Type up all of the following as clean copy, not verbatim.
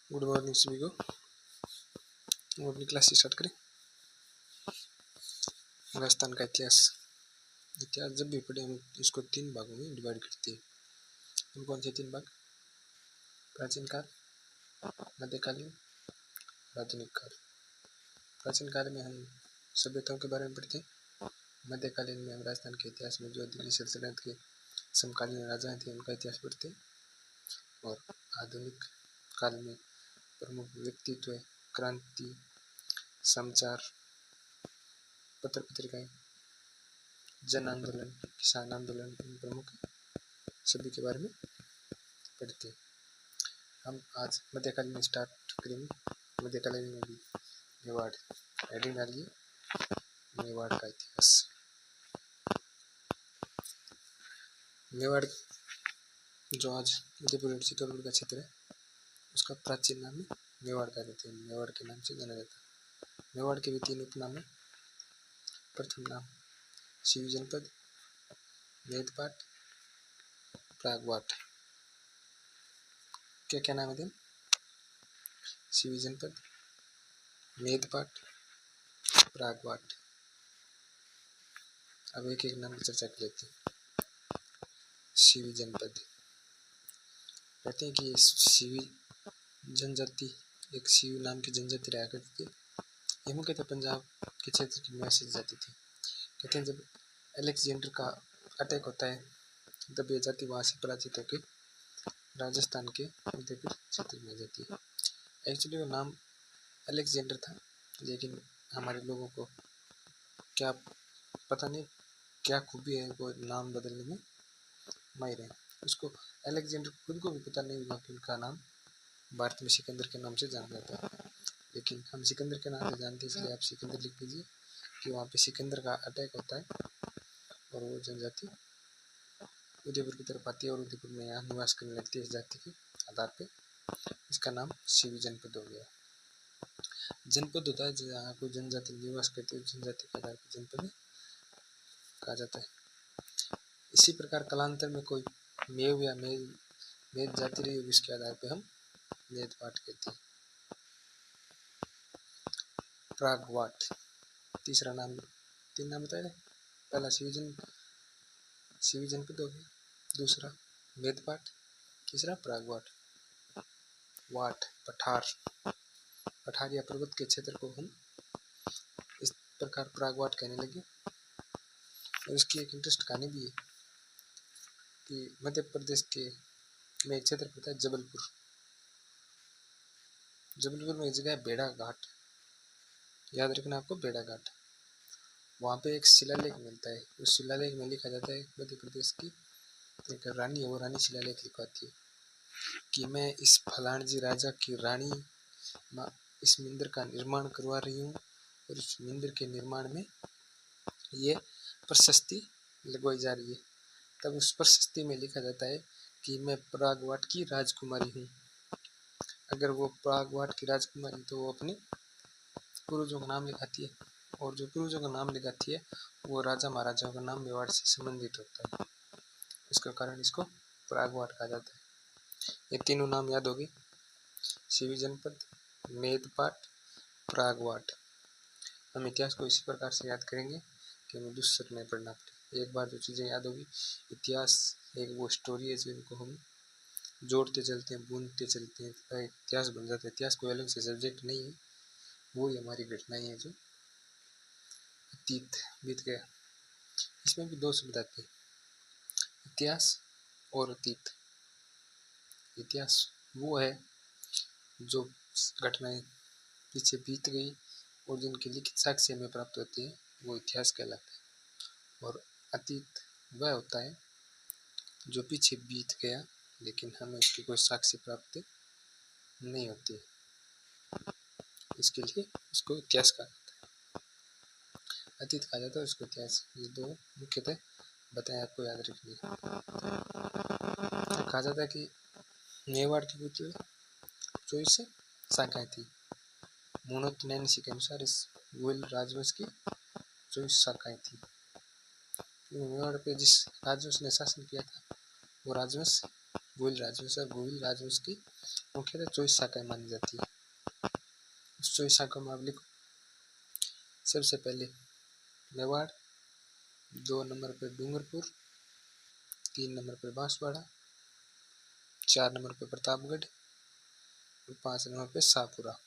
Good morning सभी को। हम अपनी क्लास स्टार्ट करें। राजस्थान का इतिहास जब भी पढ़े हम इसको 3 भागों में डिवाइड करते हैं। हम कौन से 3 भाग? प्राचीन काल, मध्यकालीन, आधुनिक काल। प्राचीन काल में हम सभ्यताओं के बारे में पढ़ते हैं। मध्यकालीन में हम राजस्थान के इतिहास में जो दिल्ली सल्तनत के समकालीन राजा थे उनका इतिहास पढ़ते हैं। और आधुनिक काल में प्रमुख व्यक्तित्व, क्रांति, समाचार, पत्र पत्रिकाएं, जन आंदोलन, किसान आंदोलन, इन प्रमुख सभी के बारे में पढ़ते हैं। हम आज मध्यकालीन में स्टार्ट करेंगे। मध्यकालीन में भी मेवाड़, हेडिंग डालिए मेवाड़ का इतिहास। मेवाड़ जो आज मध्य प्रदेश चित्तौड़गढ़ का क्षेत्र है उसका प्राचीन नाम है मेवाड़ का रहते हैं। मेवाड़ के नाम से जाना जाता है। मेवाड़ के भी 3 उपनाम है। प्रथम नाम शिवी जनपद, मेदपाट, प्रागवाट। क्या क्या नाम है दिन? शिवी जनपद, मेदपाट, प्रागवाट। अब एक एक नाम की चर्चा कर लेते हैं। शिवी जनपद, कहते हैं कि शिवी जनजाति एक शिवी नाम की जनजाति रहा करती थी। ये मुख्यतः पंजाब के क्षेत्र की निवासी जाति थी। कहते हैं जब अलेक्जेंडर का अटैक होता है तब ये जाति वहाँ से पराजित होकर राजस्थान के उदयपुर क्षेत्र में जाती है। एक्चुअली वो नाम अलेक्जेंडर था, लेकिन हमारे लोगों को क्या पता नहीं क्या खूबी है वो नाम बदलने में माहिर है। उसको अलेक्जेंडर खुद को भी पता नहीं हुआ कि उनका नाम भारत में सिकंदर के नाम से जाना जाता है, लेकिन हम सिकंदर के नाम से जानते हैं, इसलिए आप सिकंदर लिख लीजिए कि वहाँ पे सिकंदर का अटैक होता है और वो जनजाति उदयपुर की तरफ आती है और उदयपुर में यहाँ निवास करने लगती है। इस जाति के आधार पे इसका नाम शिवी जनपद हो गया। जनपद होता है जहाँ कोई जनजाति निवास करती है, जनजाति के आधार पर जनपद कहा जाता है। इसी प्रकार कालांतर में कोई मेव या मेद जाति रही होगी, इसके आधार पे हम मेदपाट कहते हैं। प्रागवाट तीसरा नाम, 3 नाम बताए। पहला शिवी जनपद हो गया, दूसरा मेदपाट, तीसरा प्रागवाट। वाट पठार या पर्वत के क्षेत्र को हम इस प्रकार प्रागवाट कहने लगे। और इसकी एक इंटरेस्ट कहानी भी है कि मध्य प्रदेश के में एक क्षेत्र पड़ता है जबलपुर में एक जगह है बेड़ा घाट, याद रखना आपको बेड़ा घाट। वहाँ पे एक शिलालेख मिलता है। उस शिलालेख में लिखा जाता है मध्य प्रदेश की एक रानी है, वो रानी शिलालेख लिखवाती है कि मैं इस फलाणजी राजा की रानी इस मंदिर का निर्माण करवा रही हूँ और इस मंदिर के निर्माण में ये प्रशस्ति लगवाई जा रही है। तब उस प्रशस्ति में लिखा जाता है कि मैं प्रागवाट की राजकुमारी हूँ। अगर वो प्रागवाट की राजकुमारी तो वो अपने पूर्वजों का नाम लिखाती है, और जो पूर्वजों का नाम लिखाती है वो राजा महाराजाओं का नाम मेवाड़ से संबंधित होता है। इसका कारण इसको प्रागवाट कहा जाता है। ये तीनों नाम याद होगी, शिवी जनपद, मेदपाट, प्रागवाट। हम इतिहास को इसी प्रकार से याद करेंगे कि हमें दूसरे नहीं पढ़ना पड़े। एक बार जो चीज़ें याद होगी, इतिहास एक वो स्टोरी है जिनको हम जोड़ते चलते हैं, बूंदते चलते हैं, तो इतिहास बन जाता है। इतिहास कोई अलग से सब्जेक्ट नहीं है, वो ही हमारी घटनाएं हैं जो अतीत बीत गया। इसमें भी 2 शब्द आते हैं, इतिहास और अतीत। इतिहास वो है जो घटनाएं पीछे बीत गई और जिनके लिखित साक्ष्य हमें प्राप्त होते हैं वो इतिहास कहलाता है। और अतीत वह होता है जो पीछे बीत गया लेकिन हमें उसकी कोई साक्ष्य प्राप्त नहीं होती, इसके लिए उसको इतिहास कहा जाता है। अतीत कहा जाता है, उसको इतिहास। ये 2 मुख्यतः बताएं, आपको याद रखनी है। कहा जाता है कि मेवाड़ की कुल 24 शाखाएं थी। मुनोत नैनसी के अनुसार इस गोयल राजवंश की 24 शाखाएं थी। मेवाड़ पे जिस राजवंश ने शासन किया था वो राजवंश गोहिल राजवंश और गोहिल राजवंश की मुख्यतः 24 शाखाएं मानी जाती है। उस 24 शाखाओं में आप लिखो, सबसे पहले मेवाड़, 2 नंबर पर डूंगरपुर, 3 नंबर पर बांसवाड़ा, 4 नंबर पर प्रतापगढ़ और 5 नंबर पर शाहपुरा।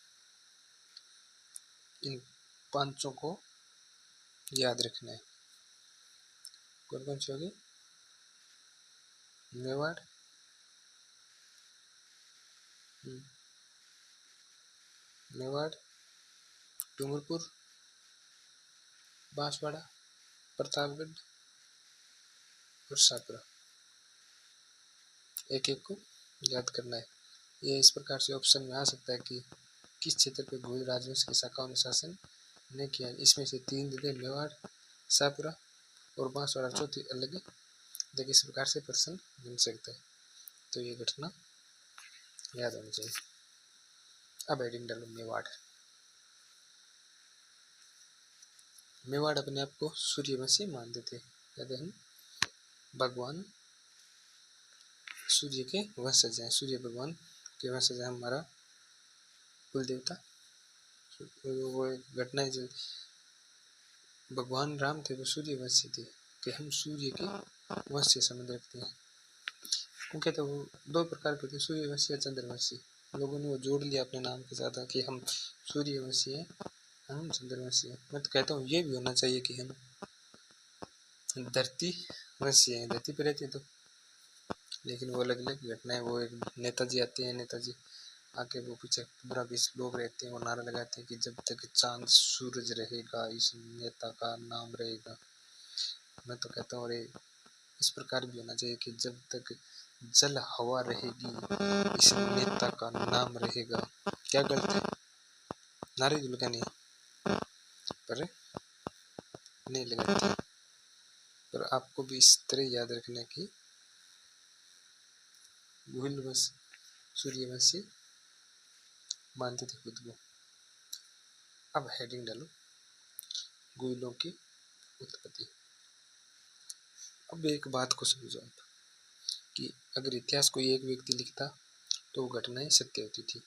इन पांचों को याद रखना है। कौन कौन सी होगी? मेवाड़, मेवाड़, डूंगरपुर, बांसवाड़ा, प्रतापगढ़ और शाहपुरा। एक एक को याद करना है। ये इस प्रकार से ऑप्शन में आ सकता है कि किस क्षेत्र पर गोहिल राजवंश की शाखाओं ने शासन नहीं किया। इसमें से 3 जगह मेवाड़, शाहपुरा और बांसवाड़ा चौथी अलग जगह। इस प्रकार से प्रश्न बन सकता है, तो ये घटना याद होनी चाहिए। अब हेडिंग डालो मेवाड़। मेवाड़ अपने आप को सूर्यवंशी मानते थे। कहते हैं भगवान सूर्य के वंशज हैं, सूर्य भगवान के वंशज हैं हमारा कुल देवता। वो एक घटना है जो भगवान राम थे वो सूर्यवंशी थे, कि हम सूर्य के वंश से संबंध रखते हैं। क्योंकि तो वो 2 प्रकार के थे, सूर्यवंशी या चंद्रवंशी। लोगों ने वो जोड़ लिया अपने नाम के साथ कि हम सूर्यवंशी हैं, हम चंद्रवंशी हैं। मैं तो कहता हूँ ये भी होना चाहिए कि हम धरती वंशी हैं, धरती पर रहते तो। लेकिन वो अलग अलग घटना है। वो एक नेताजी आते हैं, नेताजी आके वो पीछे 15-20 लोग रहते हैं, वो नारा लगाते हैं कि जब तक चांद सूरज रहेगा इस नेता का नाम रहेगा। मैं तो कहता हूँ अरे इस प्रकार भी होना चाहिए कि जब तक जल हवा रहेगी इस नेता का नाम रहेगा। क्या गलत है? नारे लगाने पर नहीं लगाते। पर आपको भी इस तरह याद रखना कि गोहिल वंश सूर्यवंशी मानते थे खुद को। अब हेडिंग डालो गोहिलों की उत्पत्ति। अब एक बात को समझो आप कि अगर इतिहास कोई एक व्यक्ति लिखता तो वो घटनाएं सत्य होती थी।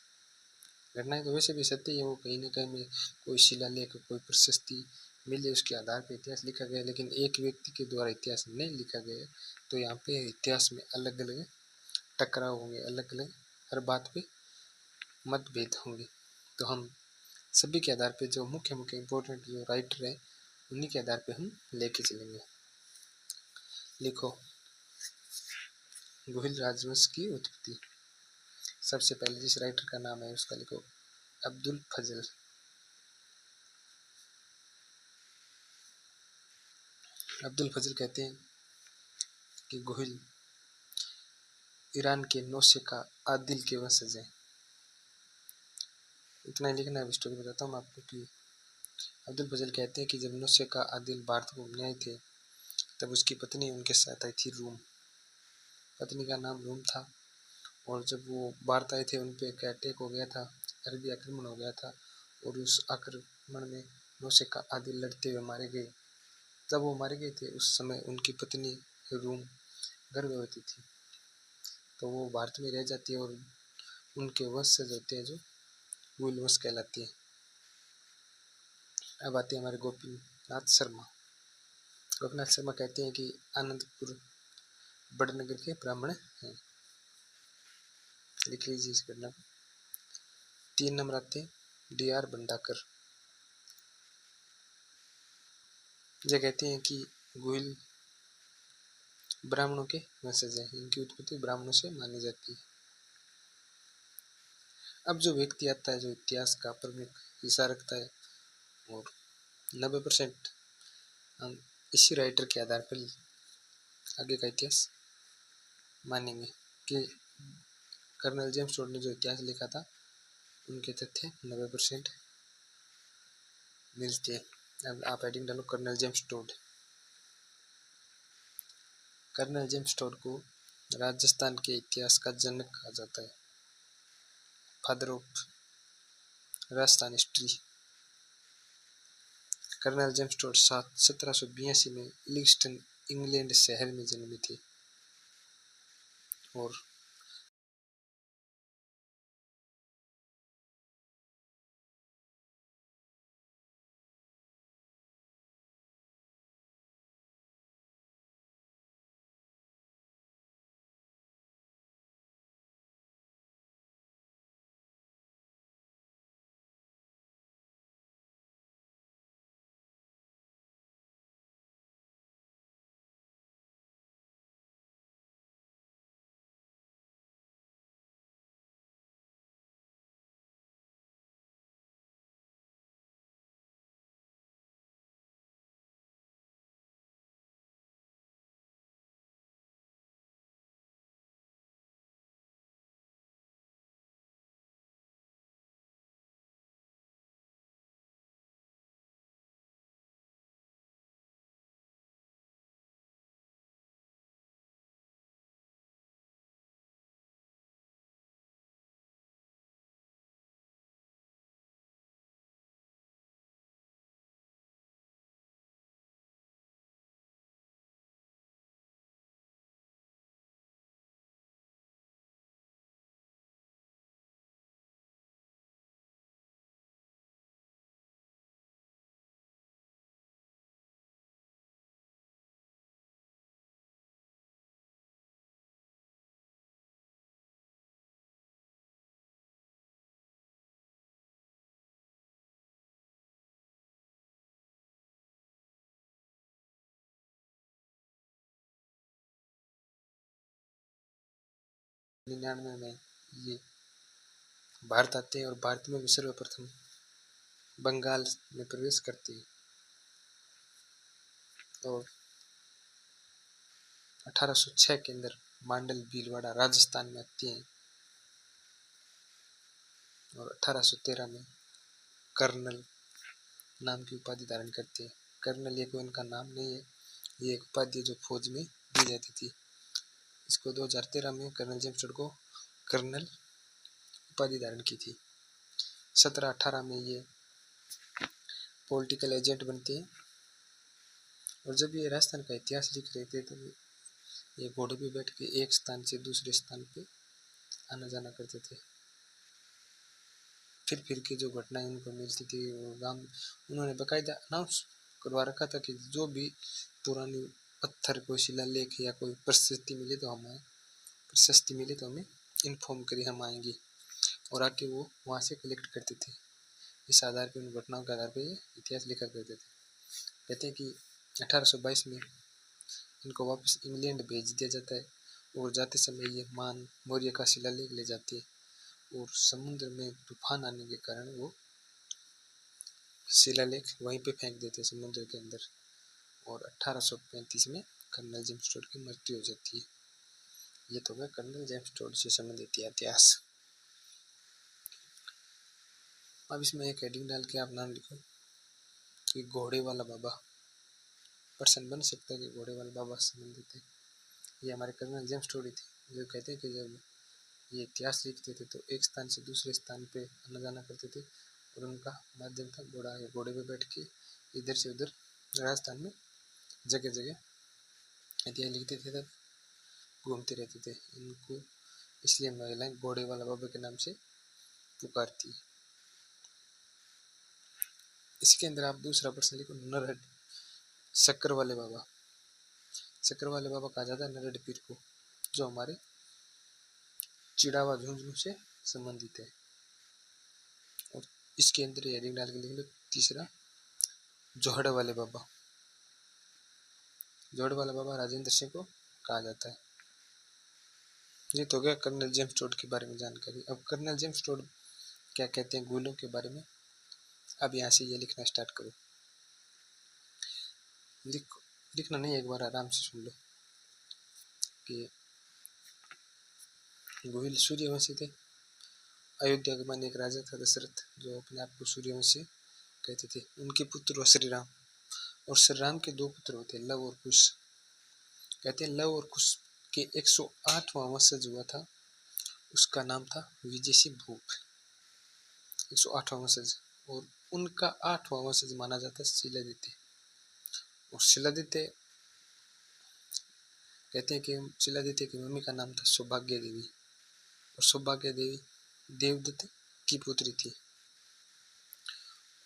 घटनाएं तो वैसे भी सत्य है, वो कहीं न कहीं में कोई शिलालेख, कोई प्रशस्ति मिले उसके आधार पर इतिहास लिखा गया। लेकिन एक व्यक्ति के द्वारा इतिहास नहीं लिखा गया, तो यहाँ पे इतिहास में अलग अलग टकराव होंगे, अलग अलग हर बात पे मतभेद होंगे। तो हम सभी के आधार पे जो मुख्य मुख्य इम्पोर्टेंट जो राइटर हैं उन्हीं के आधार पे हम लेके चलेंगे। लिखो गोहिल राजवंश की उत्पत्ति। सबसे पहले जिस राइटर का नाम है उसका लिखो अब्दुल फजल। अब्दुल फजल कहते हैं कि गोहिल ईरान के नौशेखा आदिल के वंशज हैं। इतना ही लिखना है। स्टोरी बताता हूँ आपको कि अब्दुल फजल कहते हैं कि जब नौशेखा आदिल भारत को घूमने आए थे तब उसकी पत्नी उनके साथ आई थी रूम। पत्नी का नाम रूम था। और जब वो भारत आए थे उन पे एक अटैक हो गया था, अरबी आक्रमण हो गया था और उस आक्रमण में नौशेखा आदिल लड़ते हुए मारे गए। जब वो मारे गए थे उस समय उनकी पत्नी रूम गर्भवती थी, तो वो भारत में रह जाती है और उनके वंशज होते हैं जो गोहिल वंश कहलाती है। अब आते हैं हमारे गोपीनाथ शर्मा। गोपीनाथ शर्मा कहते हैं कि आनंदपुर बड़नगर के ब्राह्मण हैं। लिख लीजिए इस घटना को। 3 नंबर आते हैं D.R. भंडाकर। ये कहते हैं कि गोहिल ब्राह्मणों के वंशज हैं, इनकी उत्पत्ति ब्राह्मणों से मानी जाती है। अब जो व्यक्ति आता है जो इतिहास का प्रमुख हिस्सा रखता है और 90% हम इसी राइटर के आधार पर आगे का इतिहास मानेंगे कि कर्नल जेम्स टोड ने जो इतिहास लिखा था उनके तथ्य 90% मिलते हैं। अब आप हेडिंग डालो Colonel James Tod. Colonel James Tod को राजस्थान के इतिहास का जनक कहा जाता है, father of Rajasthan history. Colonel James Tod 1782 में लिविंगस्टन इंग्लैंड शहर में जन्मे थे और 99 में ये भारत आते हैं और भारत में भी सर्वप्रथम बंगाल में प्रवेश करते हैं और 1806 के अंदर मांडल भीलवाड़ा राजस्थान में आते हैं और 1813 में कर्नल नाम की उपाधि धारण करते हैं। कर्नल ये कोई उनका नाम नहीं है, ये एक उपाधि जो फौज में दी जाती थी। इसको 2013 में कर्नल जेम्स टोड को कर्नल उपाधि धारण की थी। 1718 में ये पॉलिटिकल एजेंट बनते हैं और जब ये राजस्थान का इतिहास लिख रहे थे तो ये घोड़े पे बैठ के एक स्थान से दूसरे स्थान पे आना जाना करते थे। फिर के जो घटनाएं उनको मिलती थी वो गांव उन्होंने बकायदा अनाउंस करवा रखा था कि जो भी पुरानी पत्थर कोई शिलालेख या कोई प्रशस्ति मिले तो हमें इन्फॉर्म करिए, हम आएंगे। और आके वो वहाँ से कलेक्ट करते थे। इस आधार पर उन घटनाओं के आधार पर ये इतिहास लिखा करते थे। कहते हैं कि 1822 में इनको वापस इंग्लैंड भेज दिया जाता है और जाते समय ये मान मौर्य का शिलालेख ले जाते हैं और समुद्र में तूफान आने के कारण वो शिलालेख वहीं पे फेंक देते हैं समुद्र के अंदर और 1835 में कर्नल जेम्स टोड की मृत्यु हो जाती है। ये तो है कर्नल जेम्स टोड से संबंधित इतिहास। अब इसमें एक हेडिंग डाल के आप नाम लिखो कि घोड़े वाला बाबा। प्रश्न बन सकता है कि घोड़े वाला बाबा से संबंधित है। ये हमारे कर्नल जेम्स टोड थे जो कहते हैं कि जब ये इतिहास लिखते थे तो एक स्थान से दूसरे स्थान पे आना जाना करते थे और उनका माध्यम था घोड़ा। या घोड़े पे बैठ के इधर से उधर राजस्थान में जगह जगह इतिहास लिखते थे, तब घूमते रहते थे। इनको इसलिए महिलाएं घोड़े वाला बाबा के नाम से पुकारती। इसके अंदर आप दूसरा प्रश्न लिखो नरहट शक्कर वाले बाबा। शक्कर वाले बाबा कहा जाता है नरहट पीर को, जो हमारे चिड़ावा झुंझुनू से संबंधित है। और इसके अंदर हेडिंग डाल के लिख लो तीसरा जोहड़ वाले बाबा। जोहड़ वाला बाबा राजेंद्र सिंह को कहा जाता है। ये तो गया कर्नल जेम्स टोड के बारे में जानकारी। अब कर्नल जेम्स टोड क्या कहते हैं गोलों के बारे में। अब यहाँ से ये लिखना स्टार्ट करो। लिखना नहीं, एक बार आराम से सुन लो कि गोहिल सूर्यवंशी थे। अयोध्या के बाद एक राजा था दशरथ जो अपने आप को सूर्यवंशी कहते थे। उनके पुत्र व श्री राम, और श्री राम के दो पुत्र होते लव और कुश। कहते हैं लव और कुश के 108वां वंशज हुआ था, उसका नाम था विजय सिंह भूप। 108वां वंशज, और उनका 8वां वंशज माना जाता है शिलादित्य। और शिलादित्य कहते हैं कि शिलादित्य की मम्मी का नाम था सौभाग्य देवी और सौभाग्य देवी देवदत्त की पुत्री थी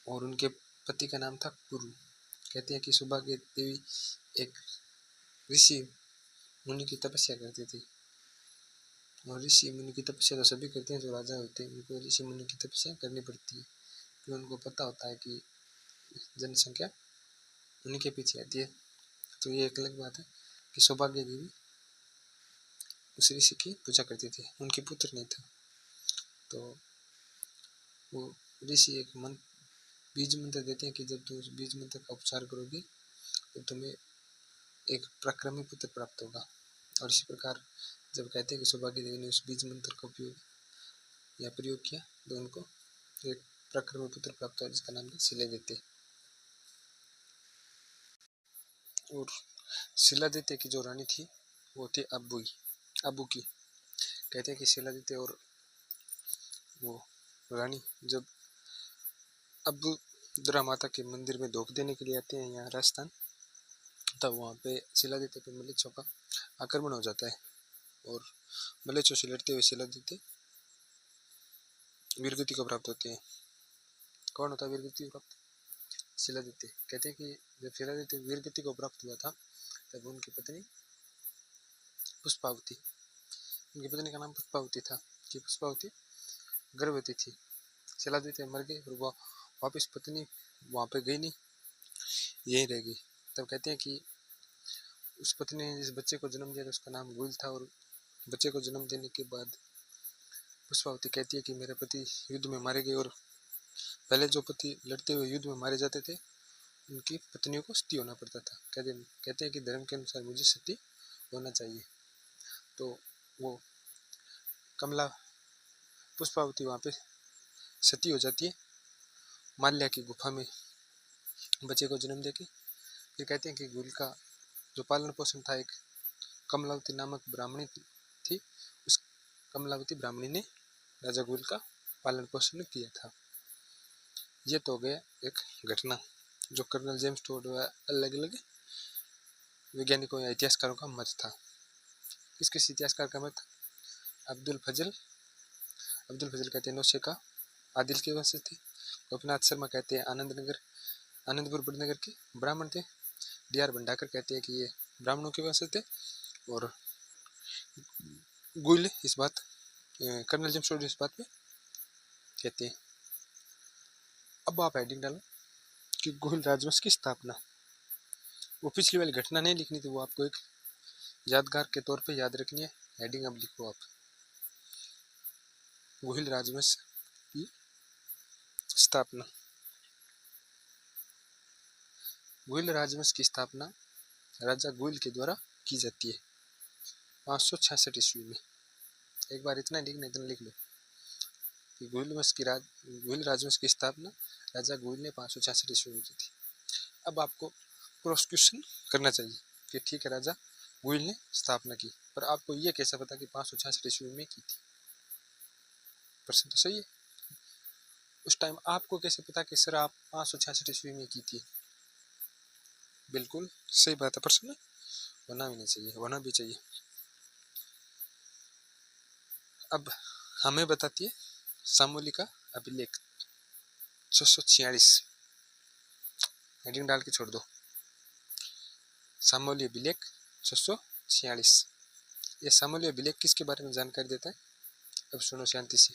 और उनके पति का नाम था कुरु। कहते हैं कि सौभाग्य देवी एक ऋषि मुनि की तपस्या करती थी और ऋषि मुनि की तपस्या तो सभी करते हैं जो राजा होते हैं, उनको ऋषि मुनि की तपस्या करनी पड़ती है क्योंकि उनको पता होता है कि जनसंख्या उन्हीं के पीछे आती है। तो ये एक अलग बात है कि सौभाग्य देवी उस ऋषि की पूजा करती थी, उनके पुत्र नहीं था। तो वो ऋषि एक बीज मंत्र देते हैं कि जब तुम उस बीज मंत्र का उपचार करोगे तो तुम्हें एक पराक्रमी पुत्र प्राप्त होगा। और इसी प्रकार जब कहते हैं कि सौभाग्य देवी ने उस बीज मंत्र का उपयोग या प्रयोग किया तो उनको एक पराक्रमी पुत्र प्राप्त हुआ जिसका नाम था शिलादित्य। और शिलादित्य की जो रानी थी वो थी अबू की। कहते हैं कि शिलादित्य और वो रानी जब अबुद्रा माता के मंदिर में धोख देने के लिए आते हैं यहाँ राजस्थान, तब वहाँ पे शिलादित्य पे मलेच्छों का आक्रमण हो जाता है और मलेच्छों से लड़ते हुए शिलादित्य वीरगति को प्राप्त होते हैं। कौन होता है वीरगति को प्राप्त? शिलादित्य। कहते हैं कि जब शिलादित्य वीरगति को प्राप्त हुआ था तब उनकी पत्नी पुष्पावती, उनकी पत्नी का नाम पुष्पावती था कि पुष्पावती गर्भवती थी। शिलादित्य मर गए और वह वापस पत्नी वहाँ पे गई नहीं, यहीं रह गई। तब कहते हैं कि उस पत्नी ने जिस बच्चे को जन्म दिया था उसका नाम गुल था और बच्चे को जन्म देने के बाद पुष्पावती कहती है कि मेरे पति युद्ध में मारे गए, और पहले जो पति लड़ते हुए युद्ध में मारे जाते थे उनकी पत्नियों को सती होना पड़ता था। कहते हैं कि धर्म के अनुसार मुझे सती होना चाहिए। तो वो कमला पुष्पावती वहाँ पे सती हो जाती है माल्या की गुफा में बच्चे को जन्म देके। फिर कहते हैं कि गुल का जो पालन पोषण था, एक कमलावती नामक ब्राह्मणी थी, उस कमलावती ब्राह्मणी ने राजा गुल का पालन पोषण किया था। ये तो हो गया एक घटना जो कर्नल जेम्स टोड व अलग अलग वैज्ञानिकों या इतिहासकारों का मत था। किस इतिहासकार का मत? अब्दुल फजल कहते हैं नौशेखा आदिल के वंश थे। गोपीनाथ शर्मा कहते हैं आनंदपुर बड़नगर के ब्राह्मण थे। डी.आर. भंडाकर कहते हैं कि ये ब्राह्मणों के वंश थे। और गुल इस बात कर्नल जेम्स टोड इस बात पे कहते हैं। अब आप हेडिंग डालो कि गुल राजवंश की स्थापना। वो पिछली वाली घटना नहीं लिखनी थी, वो आपको एक यादगार के तौर पे याद रखनी है। हेडिंग अब लिखो आप, गुहिल राजवंश की स्थापना। गुहिल राजवंश की स्थापना राजा गुहिल के द्वारा की जाती है 566 ईस्वी में। एक बार इतना लिख लो कि गुहिल राजवंश की स्थापना राजा गुहिल ने 566 ईस्वी में की थी। अब आपको प्रोसिक्यूशन करना चाहिए कि ठीक है राजा गुहिल ने स्थापना की, पर आपको ये कैसा पता कि 566 ईस्वी में की थी? प्रश्न तो सही है। उस टाइम आपको कैसे पता कि सर आप 566 ईस्वी में की थी? बिल्कुल सही बात है, प्रश्न होना भी नहीं चाहिए, होना भी चाहिए। अब हमें बताती है सामोली का अभिलेख 646। हेडिंग डाल के छोड़ दो, सामोली अभिलेख 646। ये सामोली अभिलेख किसके बारे में जानकारी देता है? अब सुनो शांति से।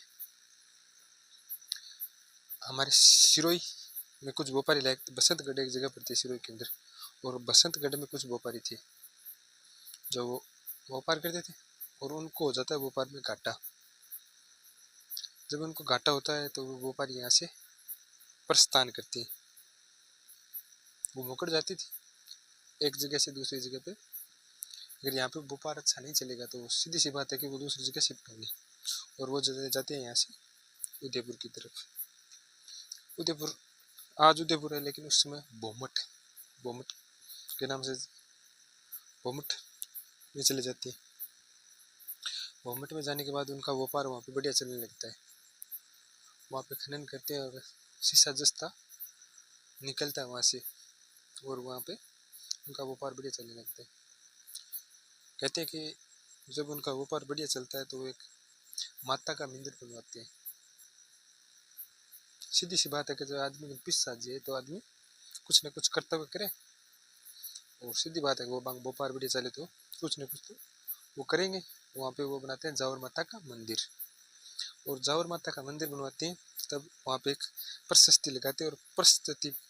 हमारे सिरोही में कुछ व्यापारी लायक बसंतगढ़ एक जगह पड़ती है सिरोही के अंदर, और बसंतगढ़ में कुछ व्यापारी थे जो वो व्यापार करते थे, और उनको हो जाता है व्यापार में घाटा। जब उनको घाटा होता है तो वो व्यापारी यहाँ से प्रस्थान करते हैं। वो मुकड़ जाती थी एक जगह से दूसरी जगह पे। अगर यहाँ पे व्यापार अच्छा नहीं चलेगा तो सीधी सी बात है कि वो दूसरी जगह शिफ्ट होंगे, और वो जाते हैं यहाँ से उदयपुर की तरफ। उदयपुर आज उदयपुर है, लेकिन उस समय भोमट के नाम से भोमट में चले जाते हैं। भोमट में जाने के बाद उनका व्यापार वहाँ पे बढ़िया चलने लगता है। वहाँ पे खनन करते हैं और शीशा जस्ता निकलता है वहाँ से, और वहाँ पे उनका व्यापार बढ़िया चलने लगता है। कहते हैं कि जब उनका व्यापार बढ़िया चलता है तो वो एक माता का मंदिर बनवाते हैं। सीधी सी बात है कि जब आदमी को पिस आ जाए तो आदमी कुछ न कुछ कर्तव्य करे, और सीधी बात है वो व्यापार बढ़िया चले तो कुछ न कुछ तो वो करेंगे। वहाँ पे वो बनाते हैं जावर माता का मंदिर, और जावर माता का मंदिर बनवाते हैं। तब वहाँ पे एक प्रशस्ति लगाते हैं, और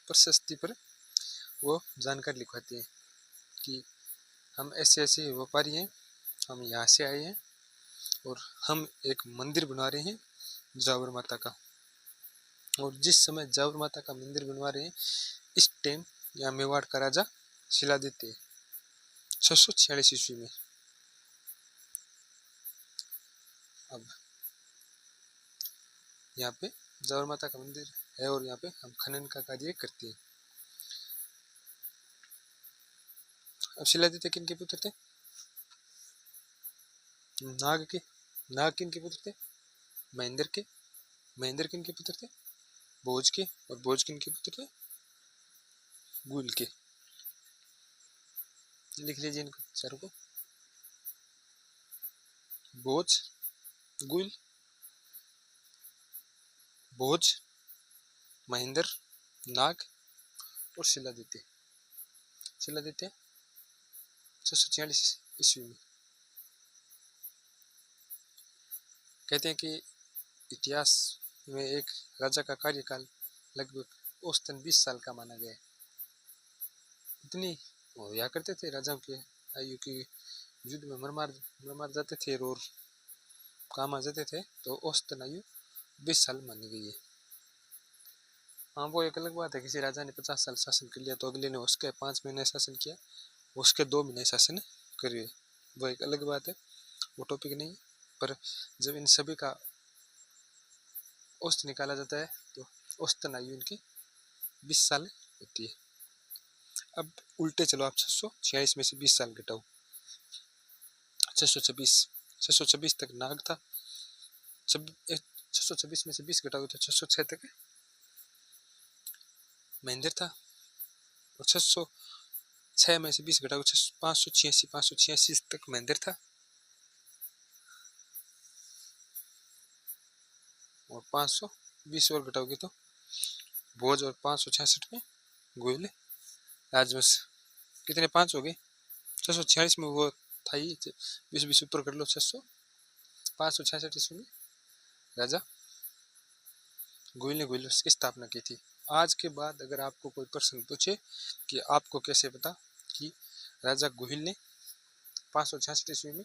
प्रशस्ति पर वो जानकारी लिखवाते हैं कि हम ऐसे ऐसे व्यापारी हैं, हम यहाँ से आए हैं, और हम एक मंदिर बना रहे हैं जावर माता का। और जिस समय जावर माता का मंदिर बनवा रहे हैं इस टाइम यहाँ मेवाड़ का राजा शिलादित्य 646 ईस्वी में। अब यहाँ पे जावर माता का मंदिर है, और यहाँ पे हम खनन का कार्य करते हैं। अब शिलादित्य किन के पुत्र थे? नाग किन के पुत्र थे? महेंद्र किन के पुत्र थे? भोज के, और भोज किन के पुत्र थे? गुल के। लिख लीजिए इनको चारों को, भोज, गुल, भोज, महेंद्र, नाग और शिलादित्य 646 ईस्वी में। कहते हैं कि इतिहास में एक राजा का कार्यकाल लगभग औसतन 20 साल का माना गया है। इतनी होया करते थे राजाओं के आयु की युद्ध में मर मार जाते थे और काम आ जाते थे, तो औसतन आयु 20 साल मानी गई है। हाँ वो एक अलग बात है, किसी राजा ने 50 साल शासन कर लिया तो अगले ने उसके 5 महीने शासन किया, उसके 2 महीने शासन करिए, वो एक अलग बात है, वो टॉपिक नहीं है। पर जब इन सभी का औसत निकाला जाता है तो औसतन आयु इनकी 20 साल होती है। अब उल्टे चलो, आप 646 में से 20 साल घटाओ, 626 तक नाग था, 626 में से 20 घटाओ तो 606 तक महेंद्र था, और 606 में से 20 घटाओ 586 तक महेंद्र था, और 520 और घटाओगे तो भोज, और 566 में गोयल राजवंश। कितने 5 हो गए, 646 में वो था ही, 20 ऊपर कर लो, 566 ईस्वी में राजा गोयल ने गोयल की स्थापना की थी। आज के बाद अगर आपको कोई प्रश्न पूछे कि आपको कैसे पता कि राजा गोयल ने 566 ईस्वी में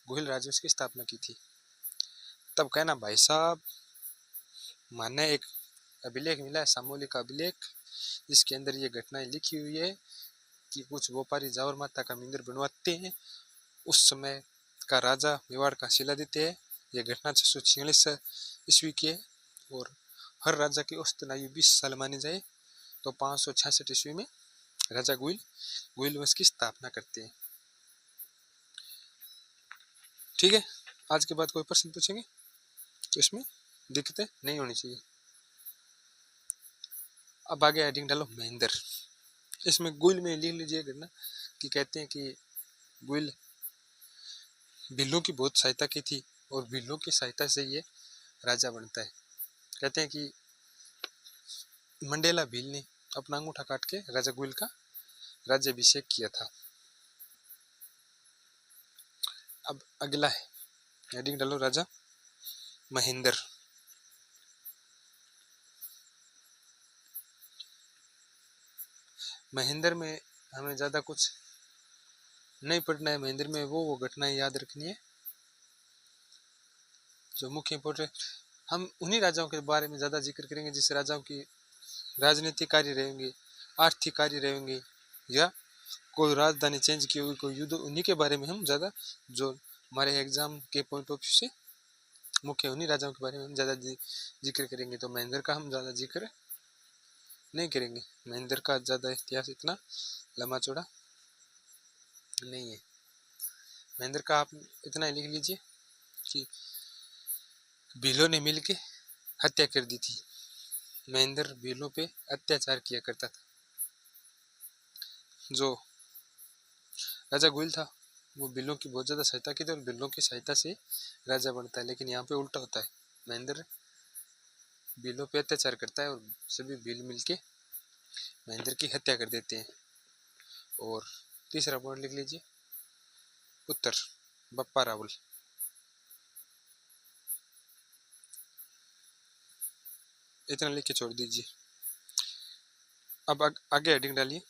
गोयल राजवंश की स्थापना की थी, तब कहना भाई साहब माने एक अभिलेख मिला है, सामूहिक अभिलेख, जिसके अंदर ये घटनाएं लिखी हुई है कि कुछ व्यापारी जावर माता का मंदिर बनवाते हैं, उस समय का राजा मेवाड़ का शिलादित्य है। यह घटना 646 ईस्वी की है, और हर राजा की औसतन आयु 20 साल मानी जाए तो 566 ईस्वी में राजा गोयल वंश की स्थापना करते हैं। ठीक है, आज के बाद कोई प्रश्न पूछेंगे तो इसमें दिक्कतें नहीं होनी चाहिए। अब आगे हेडिंग डालो महेंद्र। इसमें गोयल में लिख लीजिए घटना कि कहते हैं कि गोयल भीलों की बहुत सहायता की थी, और भीलों की सहायता से ये राजा बनता है। कहते हैं कि मंडेला भील ने अपना अंगूठा काट के राजा गोयल का राज्याभिषेक किया था। अब अगला है, हेडिंग डालो राजा महेंद्र। महेंद्र में हमें ज्यादा कुछ नहीं पढ़ना है, महेंद्र में वो घटनाएं याद रखनी है जो मुख्य इंपोर्टेंट। हम उन्हीं राजाओं के बारे में ज्यादा जिक्र करेंगे जिस राजाओं की राजनीतिक कार्य रहेंगे, आर्थिक कार्य रहेंगे, या कोई राजधानी चेंज की हुई, कोई युद्ध, उन्हीं के बारे में हम ज्यादा, जो हमारे एग्जाम के पॉइंट ऑफ व्यू से मुख्य, उन्हीं राजाओं के बारे में हम ज्यादा जिक्र करेंगे। तो महेंद्र का हम ज्यादा जिक्र नहीं करेंगे, महेंद्र का ज्यादा इतिहास इतना लंबा चौड़ा नहीं है। महेंद्र का आप इतना ही लिख लीजिए कि भीलों ने मिलके हत्या कर दी थी। महेंद्र भीलों पे अत्याचार किया करता था। जो राजा गोयल था वो भीलों की बहुत ज्यादा सहायता की थी, और भीलों की सहायता से राजा बनता है। लेकिन यहाँ पे उल्टा होता है, महेंद्र भीलों पे अत्याचार करता है और सभी भील मिलके महेंद्र की हत्या कर देते हैं। और तीसरा पॉइंट लिख लीजिए, उत्तर बप्पा रावल। इतना लिख के छोड़ दीजिए। अब आगे हेडिंग डालिए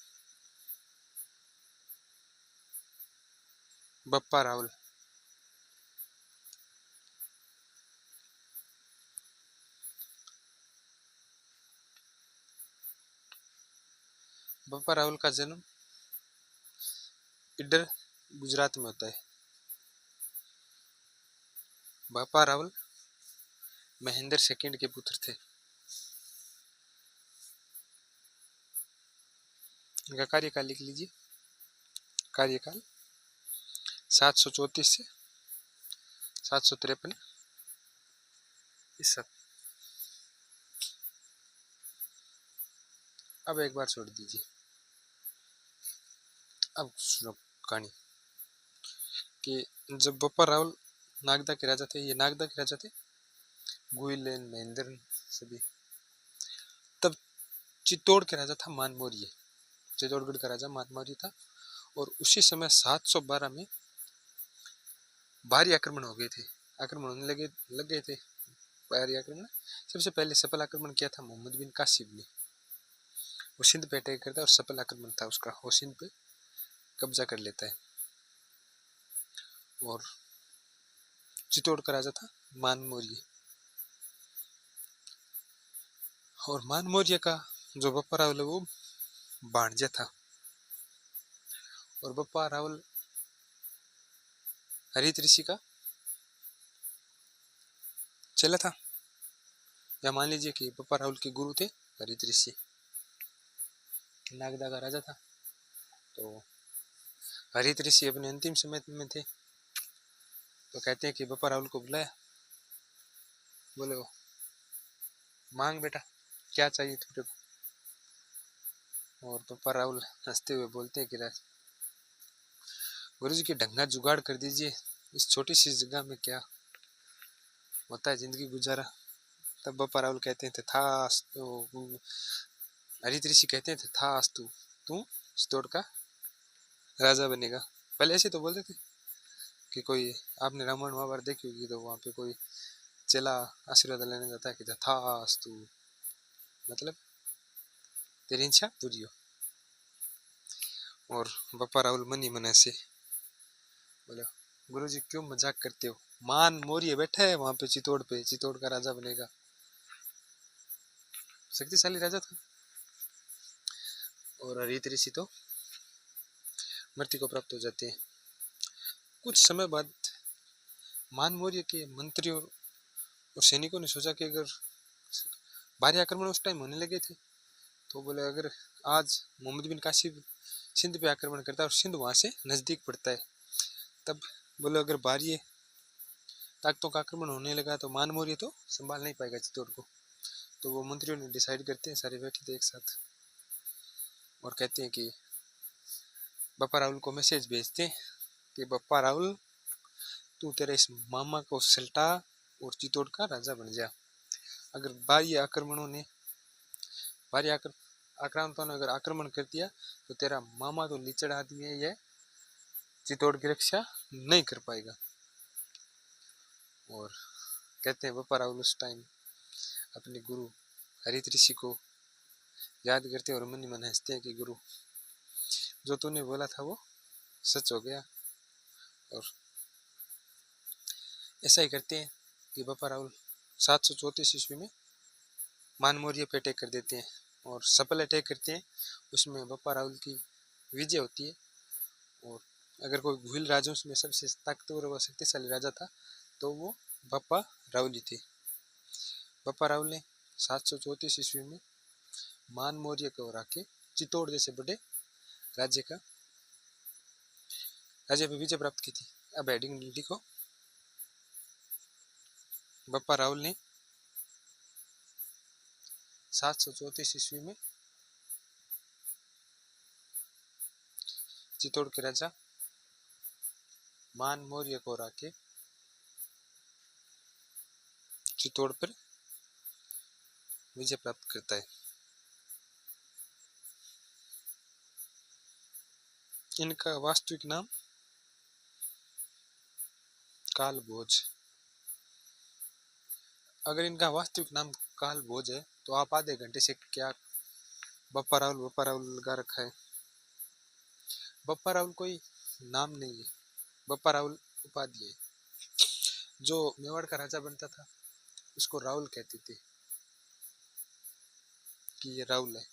बप्पा रावल। बप्पा रावल का जन्म इडर गुजरात में होता है। बप्पा रावल महेंद्र सेकंड के पुत्र थे। इनका कार्यकाल लिख लीजिए, कार्यकाल 734 से 753 ईसा। अब एक बार छोड़ दीजिए, अब सुनो कहानी कि जब बप्पा रावल नागदा के राजा थे, ये नागदा के राजा थे, गोयल महेंद्र सभी, तब चित्तौड़ के राजा था मान मौर्य। चित्तौड़गढ़ का राजा मान मौर्य था, और उसी समय 712 में भारी आक्रमण हो गए थे, आक्रमण होने लग गए थे भारी आक्रमण। सबसे पहले सफल आक्रमण किया था मोहम्मद बिन कासिम ने। वो सिंध पे अटैक करता है और सफल आक्रमण था उसका, वो सिंध पे कब्जा कर लेता है। और चित्तौड़ का राजा था मान मौर्य। और मान मौर्य का जो बप्पा रावल है वो भांजा था। और बप्पा रावल हरित ऋषि का चला था, या मान लीजिए कि बप्पा रावल के गुरु थे हरित ऋषि। नागदा का राजा था। तो हरित ऋषि अपने अंतिम समय में थे, तो कहते हैं कि बप्पा रावल को बुलाया, बोले मांग बेटा क्या चाहिए तुझे को। और बप्पा रावल हंसते हुए बोलते हैं कि गुरु जी की ढंगा जुगाड़ कर दीजिए, इस छोटी सी जगह में क्या होता है जिंदगी गुजारा। तब बप्पा रावल कहते हैं था हरित ऋषि कहते हैं था तू चित्तौड़ का राजा बनेगा। पहले ऐसे तो बोलते थे कि कोई, आपने रामायण महाभारत देखी होगी तो वहाँ पे कोई चला आशीर्वाद लेने जाता है कि तथास्तु, मतलब तेरी इच्छा पूरी हो। और बप्पा रावल मन ही मन से बोले गुरुजी क्यों मजाक करते हो, मान मौर्य बैठा है वहां पे चित्तौड़ का राजा बनेगा, शक्तिशाली राजा था। और हरित ऋषि तो मृत्यु को प्राप्त हो जाते हैं। कुछ समय बाद मान मौर्य के मंत्रियों और सैनिकों ने सोचा कि अगर भारी आक्रमण उस टाइम होने लगे थे, तो बोले अगर आज मोहम्मद बिन कासिम सिंध पे आक्रमण करता है और सिंध वहां से नजदीक पड़ता है, तब बोले अगर भारी ताकतों का आक्रमण होने लगा तो मान मौर्य तो संभाल नहीं पाएगा चित्तौड़ को। तो वो मंत्रियों ने डिसाइड करते हैं, सारे बैठे थे एक साथ और कहते हैं कि बप्पा रावल को मैसेज भेजते हैं कि बप्पा रावल तू तेरे इस मामा को सल्टा और चित्तौड़ का राजा बन जा। अगर भारी आक्रांतों ने अगर आक्रमण कर दिया तो तेरा मामा तो लिचड़ आदमी है, यह चित्तौड़ की रक्षा नहीं कर पाएगा। और कहते हैं बप्पा रावल उस टाइम अपने गुरु हरित ऋषि को याद करते और मन ही मन हंसते हैं कि गुरु जो तूने बोला था वो सच हो गया। और ऐसा ही करते हैं कि बप्पा रावल 734 ईस्वी में मान मौर्य पे अटैक कर देते हैं और सफल अटैक करते हैं। उसमें बप्पा रावल की विजय होती है। और अगर कोई भूल राजाओं में सबसे ताकतवर व शक्तिशाली राजा था तो वो बप्पा रावल ही थे। बप्पा रावल ने 734 ईस्वी में मान मौर्य को हरा के चित्तौड़ जैसे बड़े राज्य पे विजय प्राप्त की थी। अब हेडिंग लिखो, बप्पा रावल ने 734 ईस्वी में चित्तौड़ के राजा मान मौर्य को हरा के चित्तौड़ पर विजय प्राप्त करता है। इनका वास्तविक नाम कालभोज। अगर इनका वास्तविक नाम कालभोज है तो आप आधे घंटे से क्या बप्पा रावल लगा रखा है। बप्पा रावल कोई नाम नहीं है, बप्पा रावल उपाधि है। जो मेवाड़ का राजा बनता था उसको रावल कहते थे कि ये रावल है।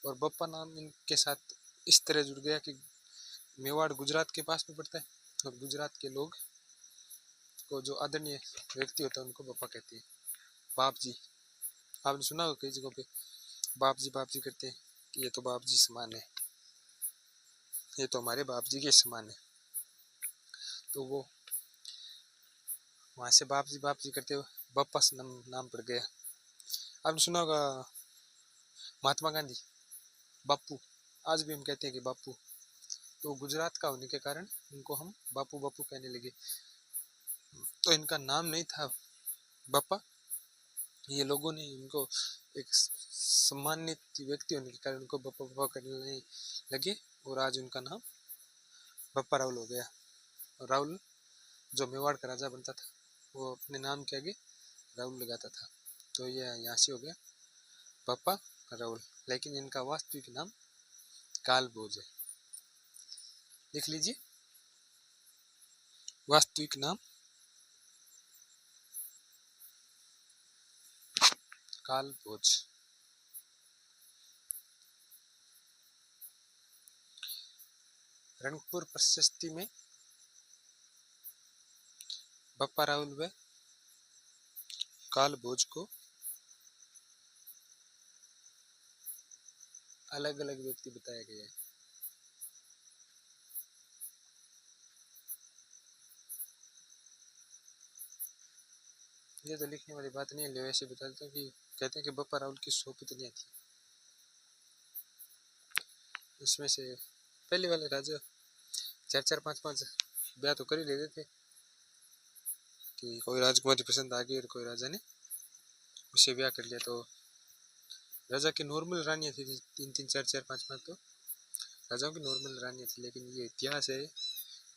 और बप्पा नाम इनके साथ इस तरह जुड़ गया कि मेवाड़ गुजरात के पास में पड़ता है और गुजरात के लोग को जो आदरणीय व्यक्ति होता है उनको बप्पा कहते हैं। बाप जी, आपने सुना होगा कई जगहों पे बाप जी करते हैं कि ये तो बाप जी समान है, ये तो हमारे बाप जी के समान है। तो वो वहां से बाप जी करते हुए बप्पा नाम पड़ गया। आपने सुना होगा महात्मा गांधी बापू, आज भी हम कहते हैं कि बापू। तो गुजरात का होने के कारण इनको हम बापू बापू कहने लगे। तो इनका नाम नहीं था बप्पा, ये लोगों ने इनको एक सम्मानित व्यक्ति होने के कारण उनको बप्पा बप्पा करने लगे और आज उनका नाम बप्पा रावल हो गया। रावल जो मेवाड़ का राजा बनता था वो अपने नाम के आगे रावल लगाता था, तो ये यहाँ से हो गया बप्पा रावल। लेकिन इनका वास्तविक नाम कालभोज है, लिख लीजिए। वास्तविक नाम कालभोज। रणकपुर प्रशस्ति में बप्पा राहुल व कालभोज को अलग अलग व्यक्ति बताया गया है। ये तो लिखने वाली बात नहीं है, वैसे बता देता हूँ कि कहते हैं कि बप्पा राहुल की 100 पुतलियां थी। इसमें से पहले वाले राजा 4-4, 5-5 ब्याह तो कर ही लेते थे कि कोई राजकुमारी पसंद आ गई और कोई राजा ने उससे ब्याह कर लिया। तो राजा की नॉर्मल रानियां थी 3-3, 4-4, 5-5, तो राजाओं की नॉर्मल रानियां थी। लेकिन ये इतिहास है,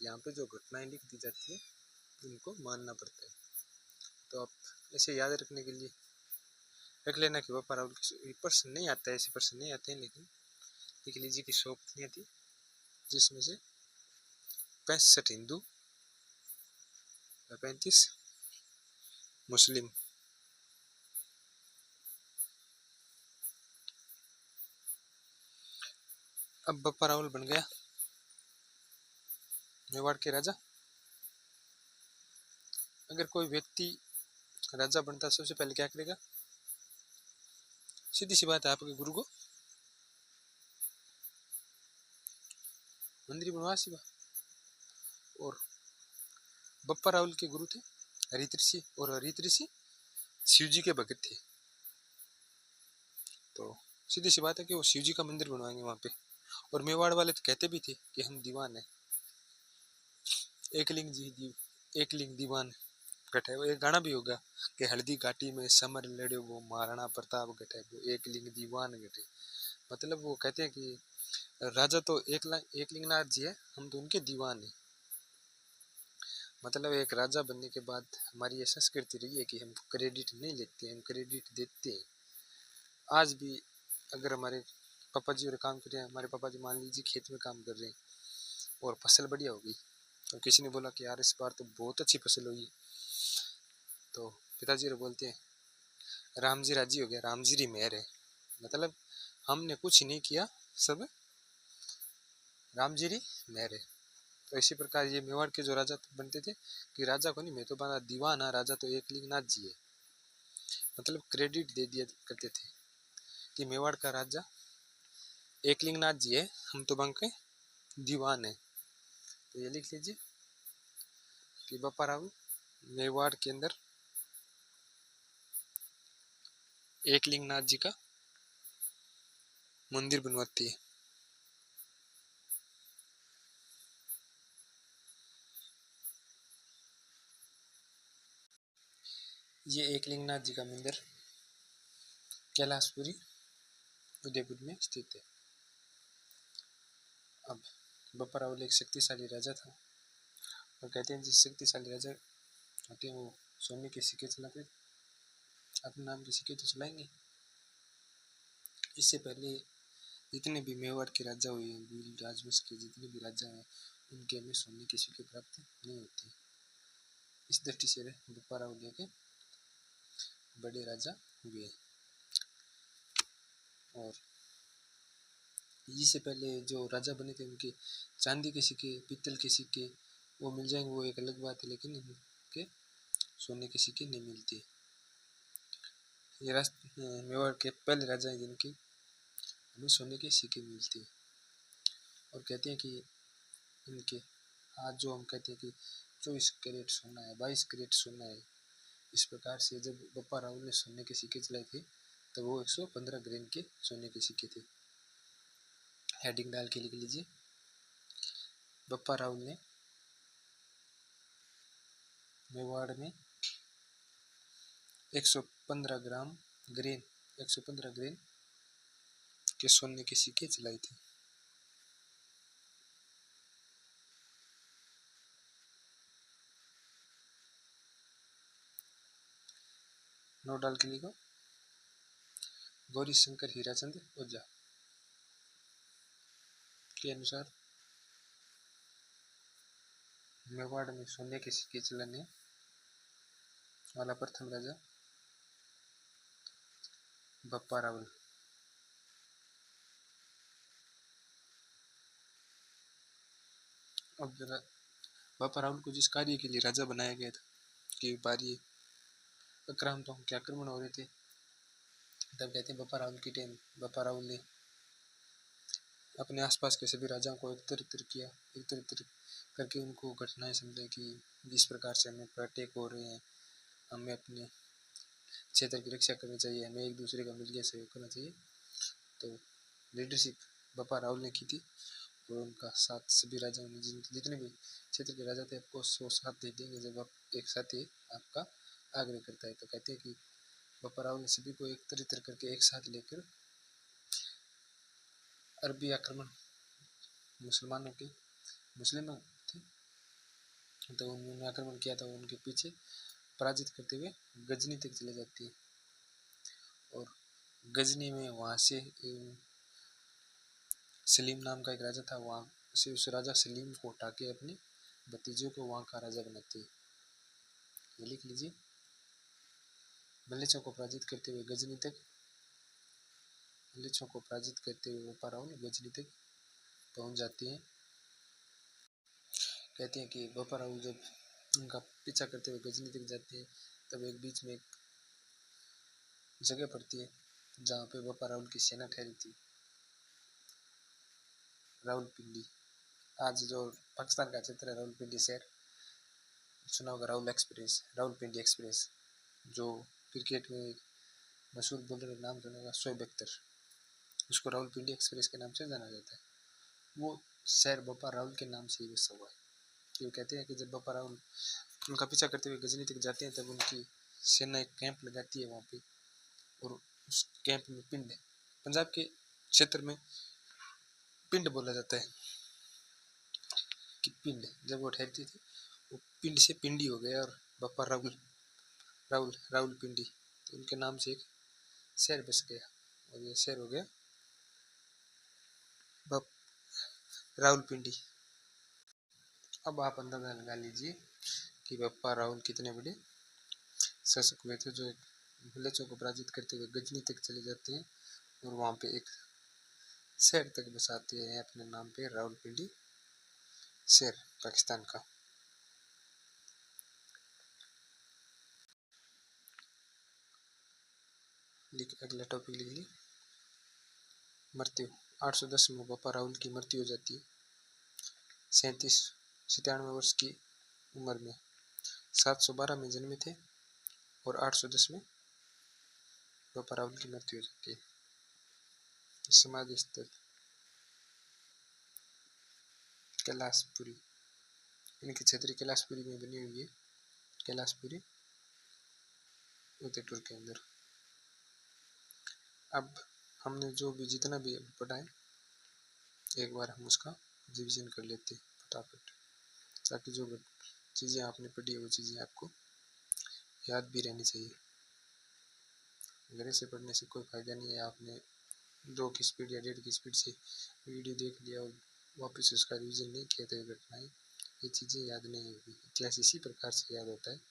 यहाँ पे जो घटनाएं लिख दी जाती है उनको मानना पड़ता है। तो आप ऐसे याद रखने के लिए रख लेना कि बप्पा राहुल की पर्सन नहीं आता है, ऐसे पर्सन नहीं आते हैं, लेकिन लिख लीजिए कि 100 पत्नियां थी, जिसमें से 65 हिंदू और 35 मुस्लिम। अब बप्पा राहुल बन गया मेवाड़ के राजा। अगर कोई व्यक्ति राजा बनता है सबसे पहले क्या करेगा? सीधी सी बात है, आपके गुरु को मंदिर बनवा सी। और बप्पा राहुल के गुरु थे हरित ऋषि, और हरित ऋषि शिव जी के भक्त थे। तो सीधी सी बात है कि वो शिव जी का मंदिर बनवाएंगे वहां पे। और मेवाड़ वाले तो कहते भी थे कि हम दीवान है, एक लिंग दीवान गठे। वो एक गाना भी होगा कि हल्दी घाटी में समर लड़े वो महाराणा प्रताप गठे, वो एक लिंग दीवान गठे। मतलब वो कहते हैं कि राजा तो एक लिंगनाथ जी है, हम तो उनके दीवान है। मतलब एक राजा बनने के बाद हमारी ये संस्कृति रही है कि हम क्रेडिट नहीं लेते हैं, हम क्रेडिट देते हैं। आज भी अगर हमारे पापा जी और काम कर रहे हैं, हमारे पापा जी मान लीजिए खेत में काम कर रहे हैं और फसल बढ़िया हो गई, तो किसी ने बोला कि यार इस बार तो बहुत अच्छी फसल हुई, तो पिताजी और बोलते हैं राम जी राजी हो गया, राम जी री मेहर है। मतलब हमने कुछ नहीं किया, सब राम जी री मेहर है। तो इसी प्रकार ये मेवाड़ के जो राजा बनते थे कि राजा को नहीं, मैं तो बना दीवाना, राजा तो एक लिंगनाथ जी है। मतलब क्रेडिट दे दिया करते थे कि मेवाड़ का राजा एक लिंगनाथ जी है, हम तो बन के दीवान है। तो ये लिख लीजिए कि बप्पा राहुल मेवाड़ के अंदर एक लिंगनाथ जी का मंदिर बनवाती है। ये एक लिंगनाथ जी का मंदिर कैलाशपुरी उदयपुर में स्थित है। अब बप्पा राहुल एक शक्तिशाली राजा था, और कहते हैं जिस शक्तिशाली राजा होते हैं वो सोने के सिक्के चलाते, अपने नाम के सिक्के तो चलाएंगे। इससे पहले जितने भी मेवाड़ के राजा हुए हैं, भील राजवंश के जितने भी राजा हैं, उनके हमें सोने के सिक्के प्राप्त नहीं होते। इस दृष्टि से बप्पा राहुल के बड़े राजा हुए। और इससे पहले जो राजा बने थे उनके चांदी के सिक्के, पीतल के सिक्के वो मिल जाएंगे, वो एक अलग बात है, लेकिन इनके सोने के सिक्के नहीं मिलते। ये मेवाड़ के पहले राजा हैं जिनके हमें सोने के सिक्के मिलते हैं। और कहते हैं कि इनके आज जो हम कहते हैं कि 24 कैरेट सोना है, 22 कैरेट सोना है, इस प्रकार से जब बप्पा राहुल ने सोने के सिक्के चलाए थे तब वो 115 ग्राम के सोने के सिक्के थे। हेडिंग डाल के लिख लीजिए, बप्पा राहुल ने मेवाड़ में 115 ग्राम ग्रेन 115 ग्रेन के सोने के सिक्के चलाए थे। नोट डाल के लिखो, गौरी शंकर हीराचंद ओझा के अनुसार मेवाड़ में सोने के सिक्के चलाने वाला प्रथम राजा बप्पा रावल। अब बप्पा रावल को जिस कार्य के लिए राजा बनाया गया था कि बारी आक्रांतों के आक्रमण हो रहे थे, तब कहते हैं बप्पा रावल की टीम, बप्पा रावल ने अपने आसपास के सभी राजाओं को एकत्रित किया, एकत्रित करके उनको घटनाएं समझाई कि जिस प्रकार से हमें अटैक हो रहे हैं, हमें अपने क्षेत्र की रक्षा करनी चाहिए, हमें एक दूसरे का मिलकर सहयोग करना चाहिए। तो लीडरशिप बप्पा रावल ने की थी और उनका साथ सभी राजाओं ने, जितने भी क्षेत्र के राजा थे, आपको सो साथ दे देंगे जब आप एक साथी आपका आग्रह करता है। तो कहते हैं कि बप्पा रावल ने सभी को एकत्रित करके एक साथ लेकर अरबी आक्रमण मुसलमानों के मुस्लिम थे तो उन्होंने आक्रमण किया था, उनके पीछे पराजित करते हुए गजनी तक चले जाती है। और गजनी में वहाँ से सलीम नाम का एक राजा था, वहाँ से उस राजा सलीम को उठा के अपने भतीजों को वहाँ का राजा बनाते हैं। ये लिख लीजिए, मलेच्छों को पराजित करते हुए गजनी तक, मलेच्छों को पराजित करते हुए बप्पा रावल गजनी तक पहुँच जाते हैं। कहते हैं कि बप्पा रावल जब उनका पीछा करते हुए गजनी तक जाते हैं, तब एक बीच में एक जगह पड़ती है जहाँ पे बप्पा रावल की सेना ठहरी थी, रावलपिंडी। आज जो पाकिस्तान का क्षेत्र है रावलपिंडी शहर, सुना होगा रावल एक्सप्रेस, रावलपिंडी एक्सप्रेस, जो क्रिकेट में मशहूर बॉलर नाम सुना होगा शोएब अख्तर, उसको रावलपिंडी एक्सप्रेस के नाम से जाना जाता है। वो शहर बप्पा रावल के नाम से ही बसा हुआ है। क्यों कहते हैं कि जब बप्पा रावल उनका पीछा करते हुए गजनी तक जाते हैं, तब उनकी सेना एक कैंप लगाती है वहाँ पे, और उस कैंप में पिंड, पंजाब के क्षेत्र में पिंड बोला जाता है कि पिंड, जब वो ठहरती थी वो पिंड से पिंडी हो गया और बप्पा रावल रावल रावलपिंडी, तो उनके नाम से एक शहर बस गया और ये शहर हो गया रावलपिंडी। अब आप अंदाजा लगा लीजिए कि बप्पा रावल कितने बड़े शासक हुए थे, जो एक मलेच्छों को पराजित करते हुए गजनी तक चले जाते हैं और वहाँ पे एक शहर तक बसाते हैं अपने नाम पे, रावलपिंडी शहर पाकिस्तान का। अगला टॉपिक लिख ली, मृत्यु। 810 में बप्पा रावल की मृत्यु हो जाती है 97 वर्ष की उम्र में। 712 में जन्मे थे और 810 में बप्पा रावल की मृत्यु हो जाती है। समाधि स्थल कैलाशपुरी, इनकी छतरी कैलाशपुरी में बनी हुई है, कैलाशपुरी उदयपुर के अंदर। अब हमने जो भी जितना भी पढ़ा है, एक बार हम उसका रिवीजन कर लेते हैं फटाफट, ताकि जो चीज़ें आपने पढ़ी है वो चीज़ें आपको याद भी रहनी चाहिए। अगर ऐसे पढ़ने से कोई फ़ायदा नहीं है, आपने 2 की स्पीड या 1.5 की स्पीड से वीडियो देख लिया और वापस उसका रिवीजन नहीं किया, तो ये घटनाएँ, ये चीज़ें याद नहीं होगी। इतिहास इसी प्रकार से याद होता है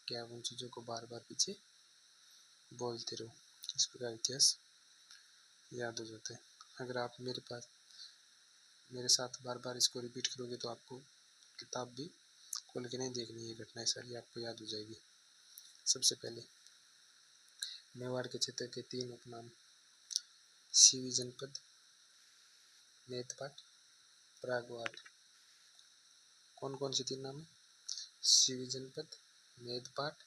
कि आप उन चीज़ों को बार बार पीछे बोलते रहो, इस प्रकार इतिहास याद हो जाता है। अगर आप मेरे साथ बार बार इसको रिपीट करोगे तो आपको किताब भी खोल के नहीं देखनी, ये घटनाएं सारी आपको याद हो जाएगी। सबसे पहले मेवाड़ के क्षेत्र के 3 उपनाम, सीवी जनपद, मेदपाट, प्रागवाट। कौन कौन से 3 नाम है? सीवी जनपद, मेदपाट,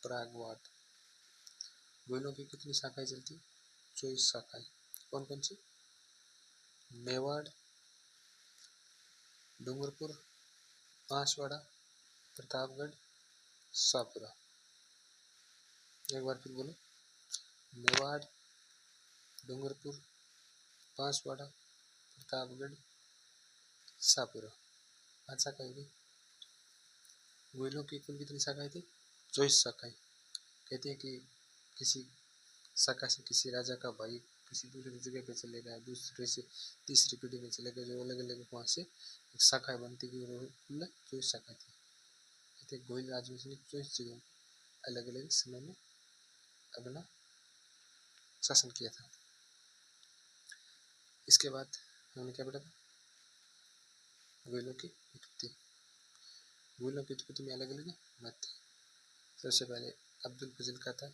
प्रागवाट। गोइलों की कितनी शाखाएं चलती? 24 शाखाएं। कौन कौन सी? मेवाड़, डूंगरपुर, बांसवाड़ा, प्रतापगढ़, शाहपुरा। एक बार फिर बोलो, मेवाड़, डूंगरपुर, बांसवाड़ा, प्रतापगढ़, शाहपुरा। 5 शाखाएं होगी। गोइलों की कुल कितनी शाखाएं थी? 24 शाखाएं। कहते हैं कि किसी शाखा से किसी राजा का भाई किसी दूसरी जगह पे चलेगा, दूसरे से तीसरी पीढ़ी में चलेगा, जो अलग अलग वहाँ से एक शाखा बनती गई और कुल 24 शाखा थी। कहते गोयल राजवंश ने 24 जगहों अलग अलग समय में अपना शासन किया था। इसके बाद हमने क्या पढ़ा था, गोयलों की उत्पत्ति। गोयलों की उत्पत्ति में अलग अलग मत थे। सबसे पहले अब्दुल फजल का था।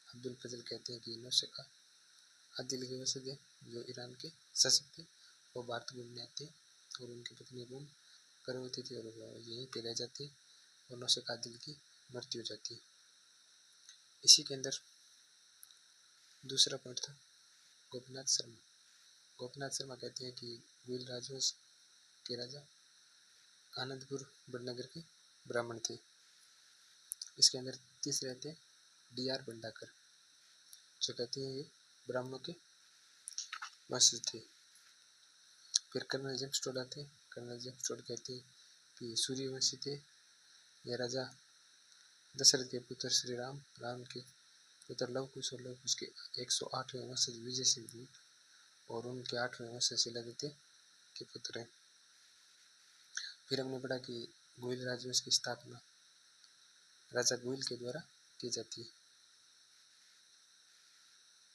अब्दुल फजल कहते हैं कि नौशेखा आदिल के वंशज है, जो ईरान के शासक थे। वो भारत घूमने आते और उनकी पत्नी रूम गर्भवती थी और यहीं पे रह जाती और नौशेखा आदिल की मृत्यु हो जाती। इसी के अंदर दूसरा पॉइंट था गोपीनाथ शर्मा। गोपीनाथ शर्मा कहते हैं कि गोयल राजवंश के राजा आनंदपुर बड़नगर के ब्राह्मण थे। इसके अंदर तीसरे थे D.R. भंडाकर, जो कहते हैं ये ब्राह्मणों के वंशज थे। फिर कर्नल जेम्स टोड आते हैं। कर्नल जेम्स टोड कहते हैं कि सूर्यवंशी थे। यह राजा दशरथ के पुत्र श्री राम, राम के पुत्र लव कुश और लव कुश के 108वें वंशज विजय सिंह दूत और उनके 8वें वंशज शिलादित्य के पुत्र हैं। फिर हमने पढ़ा कि गोयल राजवंश की स्थापना राजा गोयल के द्वारा की जाती है।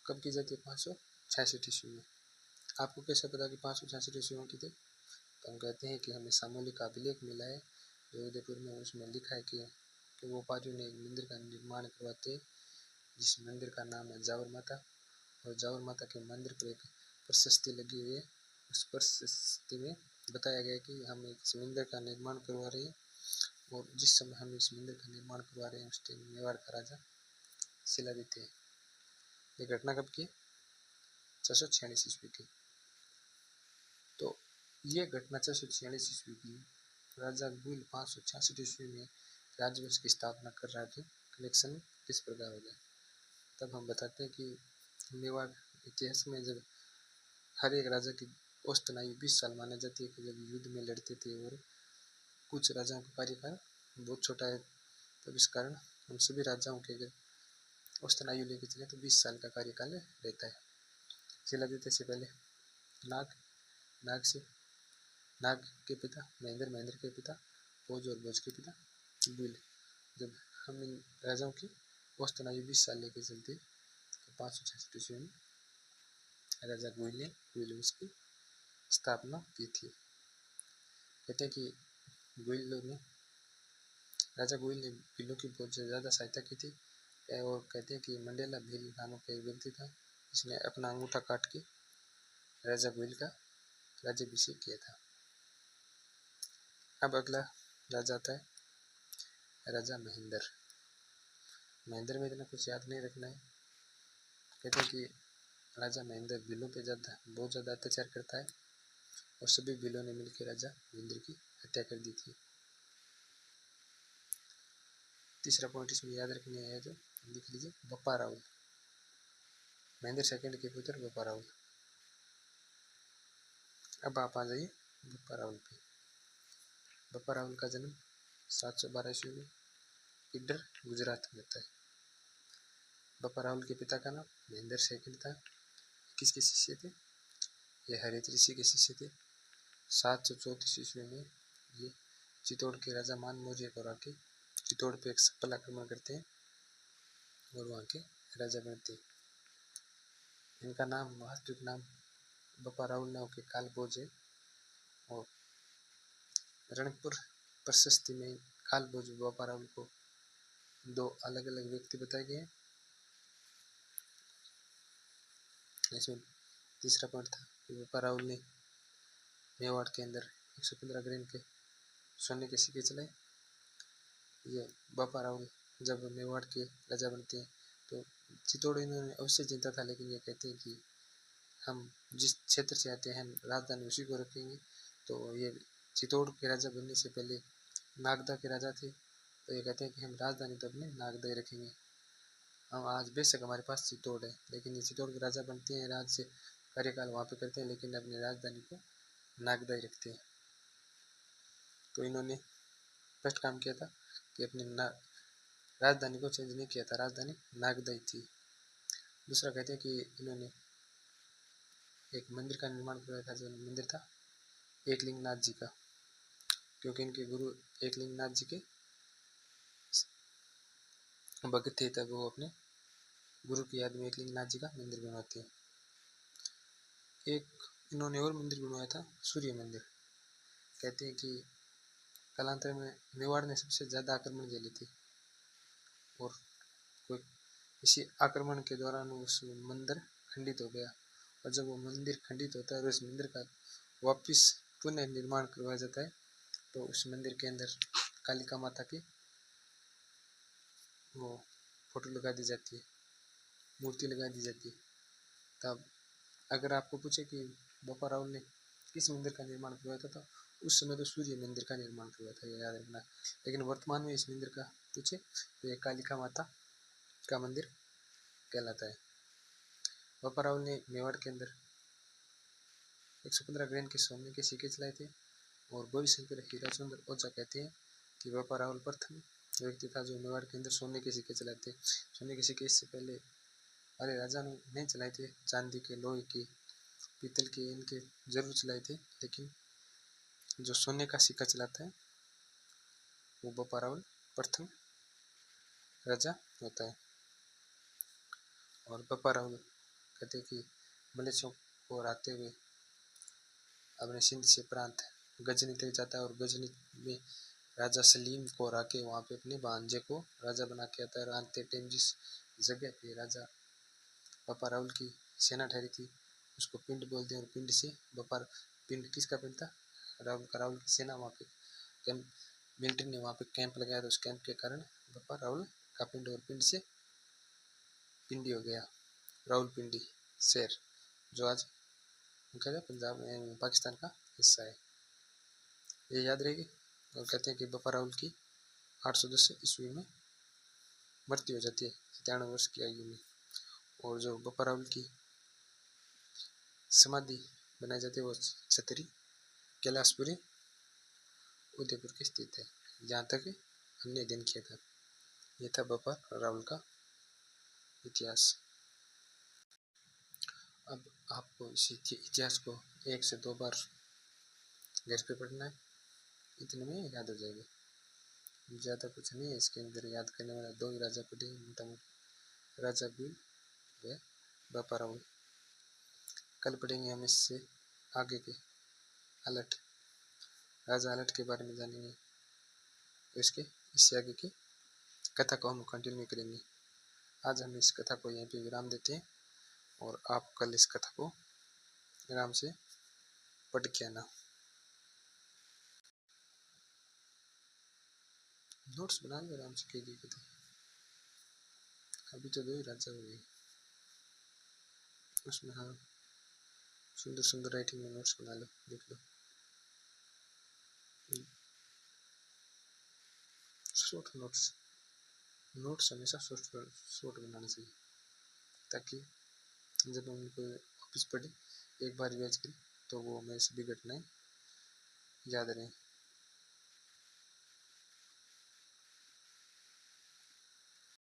कब की जाती है? 566 ईस्वी में। आपको कैसे पता कि 566 ईस्वी में की थी? तो हम कहते हैं कि हमें सामूहिक अभिलेख मिला है जो उदयपुर में, उसमें लिखा है कि व्यापारियों ने एक मंदिर का निर्माण करवाते, जिस मंदिर का नाम है जावर माता, और जावर माता के मंदिर पर एक प्रशस्ति लगी हुई है। उस प्रशस्ति में बताया गया कि हम इस मंदिर का निर्माण करवा रहे हैं और जिस समय हम इस मंदिर का निर्माण करवा रहे हैं उस टाइम मेवाड़ का राजा शिलादित्य है। ये घटना कब की? 646 ईस्वी की। तो ये घटना 646 ईस्वी की, राजा गोयल 566 ईस्वी में राजवंश की स्थापना कर रहा था। कनेक्शन किस प्रकार हो गया? तब हम बताते हैं कि मेवाड़ इतिहास में जब हर एक राजा की औसतन आयु 20 साल माना जाती है कि जब युद्ध में लड़ते थे, और कुछ राजाओं का कार्यकाल बहुत छोटा है, तब इस कारण हम सभी राजाओं के अगर औसतन आयु लेके चले तो 20 साल का कार्यकाल रहता है। शिलादित्य से पहले नाग, नाग से नाग के पिता महेंद्र, महेंद्र के पिता भोज और भोज के पिता गोयल। जब हम इन राजाओं की औसतन आयु 20 साल लेके चलते तो 566 ईस्वी में राजा गोयल ने गोयल वंश की स्थापना की थी। कहते हैं कि राजा गोयल ने भीलों की बहुत ज़्यादा सहायता की थी और कहते हैं कि मंडेला भील नामक एक व्यक्ति था जिसने अपना अंगूठा काट के राजा गोयल का राज्याभिषेक किया था। अब अगला राजा आता है राजा महेंद्र। महेंद्र में इतना कुछ याद नहीं रखना है। कहते हैं कि राजा महेंद्र भीलों पे बहुत ज़्यादा अत्याचार करता है और सभी भीलों ने मिलकर राजा महेंद्र की हत्या कर दी थी। तीसरा पॉइंट इसमें याद रखने है जो लिख लीजिए, बप्पा राउल। महेंद्र सेकंड के पुत्र बप्पा राउल। अब आप आ जाइए बप्पा राउल पे। बप्पा राउल का जन्म 712 ईस्वी में इडर, गुजरात में होता है। बप्पा राउल के पिता का नाम महेंद्र सेकंड था। किसके शिष्य थे? ये हरित ऋषि के शिष्य थे। 734 ईस्वी में ये चित्तौड़ के राजा मान मौर्य को आके चित्तौड़ पे एक सफल आक्रमण करते हैं और वहाँ के राजा बनते हैं। इनका नाम, वास्तविक नाम बप्पा राउल नाव के काल भोज है और रणकपुर प्रशस्ति में काल भोज बप्पा राउल को दो अलग अलग व्यक्ति बताए गए हैं। इसमें तीसरा पॉइंट था कि बप्पा राउल ने मेवाड़ के अंदर 115 ग्राम के सोने के सिक्के चलाए। ये बप्पा राउल जब मेवाड़ के राजा बनते हैं तो चित्तौड़ इन्होंने अवश्य जीता था, लेकिन ये कहते हैं कि हम जिस क्षेत्र से आते हैं राजधानी उसी को रखेंगे। तो ये चित्तौड़ के राजा बनने से पहले नागदा के राजा थे, तो ये कहते हैं कि हम राजधानी तो अपने नागदा ही रखेंगे। हम आज बेशक हमारे पास चित्तौड़ है, लेकिन ये चित्तौड़ के राजा बनते हैं, राज्य कार्यकाल वहाँ पे करते हैं, लेकिन अपनी राजधानी को नागदा ही रखते हैं। तो इन्होंने फर्स्ट काम किया था कि अपनी राजधानी को चेंज नहीं किया था, राजधानी नागदा ही थी। दूसरा कहते हैं कि इन्होंने एक मंदिर का निर्माण करवाया था, जो मंदिर था एकलिंगनाथ जी का, क्योंकि इनके गुरु एकलिंगनाथ जी के भक्त थे, तब वो अपने गुरु की याद में एकलिंगनाथ जी का मंदिर बनवाते हैं। एक इन्होंने और मंदिर बनवाया था, सूर्य मंदिर। कहते हैं कि कालांतर में मेवाड़ ने सबसे ज़्यादा आक्रमण झेले थे, और कोई इसी आक्रमण के दौरान उस मंदिर खंडित हो गया, और जब वो मंदिर खंडित होता है और उस मंदिर का वापस पुनः निर्माण करवाया जाता है, तो उस मंदिर के अंदर कालिका माता की वो फोटो लगा दी जाती है, मूर्ति लगा दी जाती है। तब अगर आपको पूछे कि बापा राहुल ने किस मंदिर का निर्माण करवाया था, तो उस समय तो सूर्य मंदिर का निर्माण करवाया था, ये याद रखना। लेकिन वर्तमान में इस मंदिर का पूछे तो ये कालिका माता का मंदिर कहलाता है। बापा राहुल ने मेवाड़ के अंदर 115 ग्राम के सोने के सिक्के चलाए थे, और गौरी शंकर हीराचंद्र ओझा कहते हैं कि बापा राहुल प्रथम व्यक्ति था जो मेवाड़ के अंदर सोने के सिक्के चलाए थे। सोने के सिक्के इससे पहले हमारे राजा ने नहीं चलाए थे, चांदी के, लोहे के, पीतल के, इनके जरूर चलाए थे, लेकिन जो सोने का सिक्का चलाता है वो बापा राहुल प्रथम राजा होता है। और बापा राहुल कहते हैं कि मलेच्छों को हराते हुए अपने सिंध से प्रांत गजनी तक जाता है, और गजनी में राजा सलीम को हरा के वहाँ पे अपने भांजे को राजा बना के आता है। और आते टाइम जिस जगह पे राजा बापा राहुल की सेना ठहरी थी उसको पिंड बोलते हैं, और पिंड से बापा पिंड किसका पिंड था? राहुल का। राहुल की सेना वहाँ पे कैंप, मिलिट्री ने वहाँ पे कैंप लगाया, तो उस कैंप के कारण बापा राहुल का पिंड, और पिंड से पिंडी हो गया राहुल पिंडी शहर, जो आज क्या है पंजाब में पाकिस्तान का हिस्सा है। ये याद रहेगी। और कहते हैं कि बापा राहुल की 810 ईस्वी में मृत्यु हो जाती है 97 वर्ष की आयु में। और जो बापा राहुल की समाधि बनाई जाती है वो छतरी कैलाशपुरी उदयपुर की स्थित है, जहाँ तक हमने अध्ययन किया था। ये था बापा राहुल का इतिहास। अब आपको इस इतिहास को 1 से 2 बार घर पे पढ़ना है, इतने में याद हो जाएगा। ज़्यादा कुछ नहीं है इसके अंदर याद करने वाला। 2 ही राजा पढ़े मोटा मोटा, राजा भील व बापा राहुल। कल पढ़ेंगे हम इससे आगे के अलट, राजा अलट के बारे में जानेंगे। इसके इससे आगे की कथा को हम कंटिन्यू करेंगे। आज हम इस कथा को यहीं पे विराम देते हैं, और आप कल इस कथा को आराम से पढ़ के आना। नोट्स बना लो आराम से कीजिए कथा। अभी तो 2 ही राजा हुए, उसमें हाँ सुंदर सुंदर राइटिंग में नोट्स बना लो, देख लो। शॉर्ट नोट्स हमेशा शॉर्ट बनाना चाहिए, ताकि जब हम उनको वापस पढ़े एक बार रिवाइज करें तो वो हमें सभी घटनाएं याद रहें।